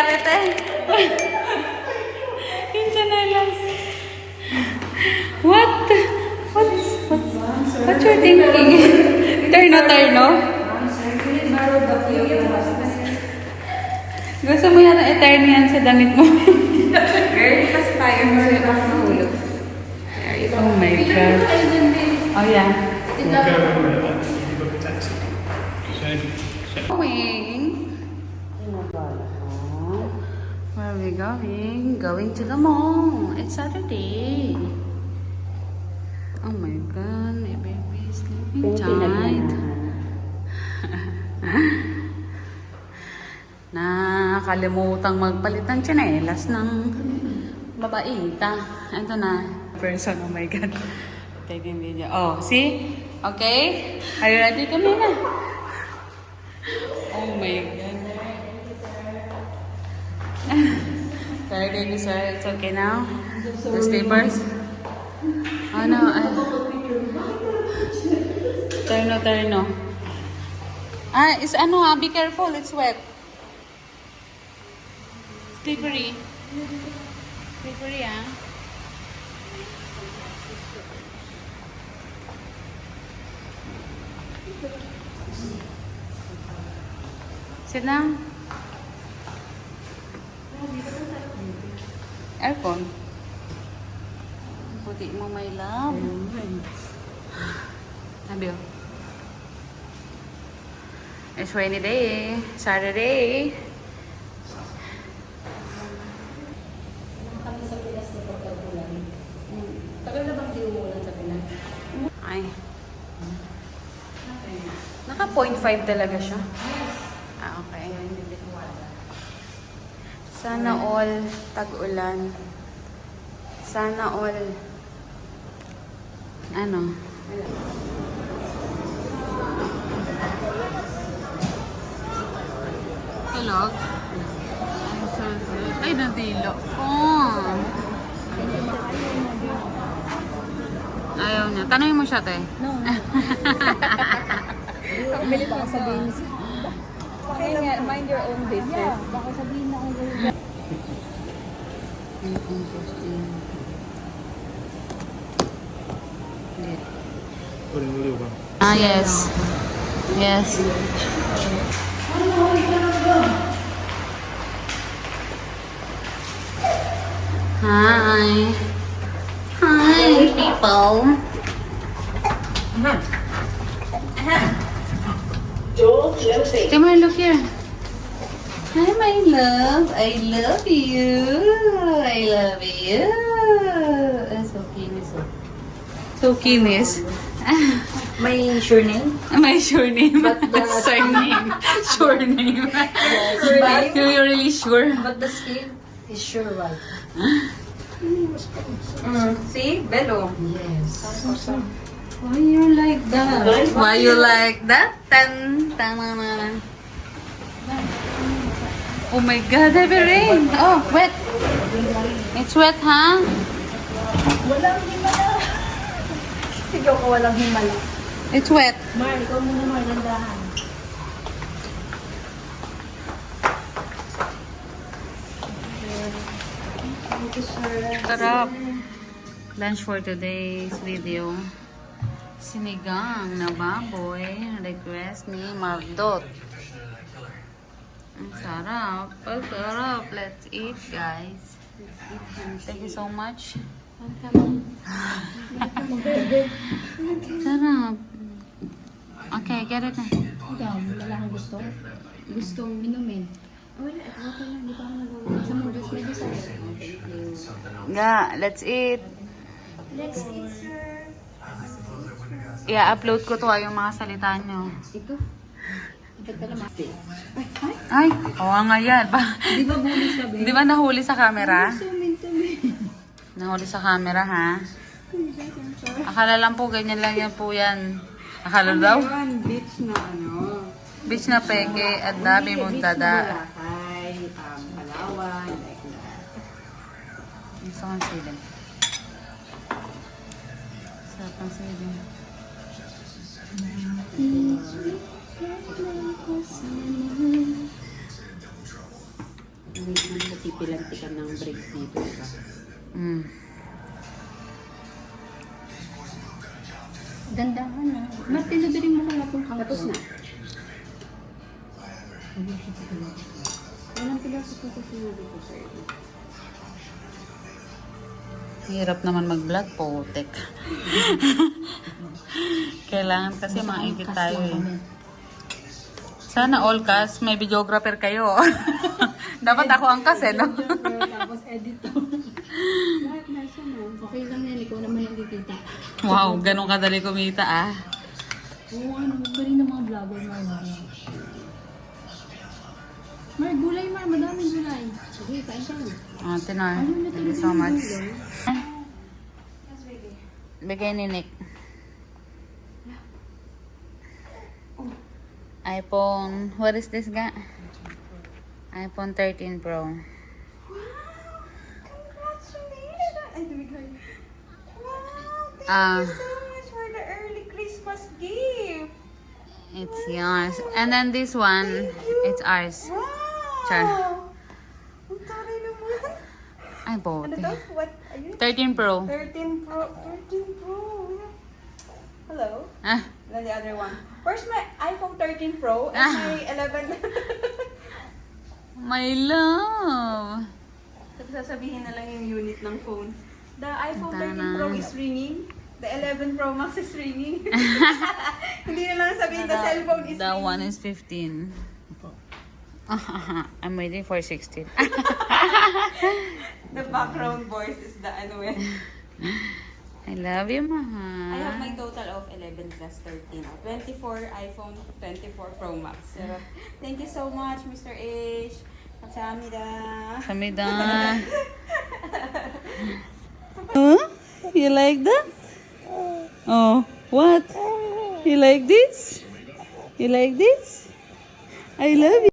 nangyari, te? Yung chanelas. What? What's your thinking? Turno? Gusto mo yan eterno yan sa damit mo? Girl, kasi tayo mo rin ako mahulog. Oh my God. Oh yeah. Going. Where are we going? Going to the mall. It's Saturday. Oh my God, my baby is sleeping tight. Nakalimutang magpalit ng tsinelas ng babaita. Ito na. Person, oh my God. Taking video. Oh, see? Okay? Are you ready? Kami na. Oh my God. Sorry, baby, sir. It's okay now? The slippers? Oh no. Turno. It's ano be careful. It's wet. Slippery. Slippery, Sit down. Aircon. Puti mo, my love. Sabi oh. It's rainy day. Saturday. Kami sa Pinas na pagkagulan. Tagal na bang di umulan sa Pinas? Ay. Naka 0.5 talaga siya. Okay. Sana all tag-ulan. Sana all ano? Hello? Ay, nadilo ko. Ayaw niya. Tanungin mo siya, te. No. Bilit lang sabihin niya. Kaya nga, mind your own business. Yeah, baka sabihin na ako gawin. Yes. Yes. Hi. Hi, people. Timur, look here. Hi, my love. I love you. I love you. So kinis. So kinis. May sure name? My sure name. But the surname. Sure name. But You're really sure? But the skin is sure right. See? Bello. Yes. Why you like that? Why you like that? Oh my God, heavy rain. Oh, wet. It's wet, huh? Walang himala. Sigaw ko walang himala. It's wet. Mar, ikaw muna magandahan. Thank you, sir. Sarap. Lunch for today's video. Sinigang na baboy. Request ni Mardot. Ang sarap. Ang sarap. Let's eat, guys. Thank you so much. Sarap. Okay, get it na. Ikaw, wala kang gusto? Gustong inumin? Wala, ako lang. Di pa ako nagawa. Sa mga gusto may gusto. Let's eat. Let's eat, sir. I-upload ko to yung mga salita nyo. Ito? Ito pala mati. Ay, oo nga yan. Di ba buli siya, babe? Di ba nahuli sa camera? Sumin to, babe. Nahuli sa camera, ha? Akala lang po, ganyan lang yan po yan. Akala daw? Beach na ano. Beach na peke at dami mong tada. Boracay, Palawan, like that. Gusto kong siling. Sarap ang siling. Nagpipilantikan ng brakes dito, diba? Mm. Dandahan na. Martinudurin mo kaya kung Tapos na. Walang piloso po kasi nga dito, sir. Hirap naman mag-vlog po, tek. Kailangan kasi maingit tayo eh. Sana all cast, may videographer kayo. Dapat ako ang cast eh, no? Tapos editor. Lahat na siya na. Okay lang yan, ikaw naman ang kikita. Wow, ganun kadali kumita ah. Oo, ano, bari ng mga vlogger na ano. Mar, gulay Mar, madaming gulay. Sige, kain ka na. Oh, Tinor, thank you so much. Bigay ni Nick. iPhone, what is this ga? iPhone 13 Pro. Wow, thank you so much for the early Christmas gift. It's yours. And then this one, it's ours. Wow! Char. Ang taray naman. Ay, bote. Ano to? What? Ayun. 13 Pro. 13 Pro. 13 Pro. Hello? Ah, And then the other one. Where's my iPhone 13 Pro and my 11? my love. Tapos sasabihin na lang yung unit ng phone. The iPhone 13 Tana. Pro is ringing. The 11 Pro Max is ringing. Hindi na lang sabihin the cellphone is That ringing. one is 15. I'm waiting for 16. The background voice is the ano eh. I love you, I mahal. have my total of 11 plus 13. 24 iPhone 24 Pro Max. Pero, thank you so much, Mr. H. 감사합니다. Samida. Huh? You like that? Oh, what? You like this? You like this? I love you.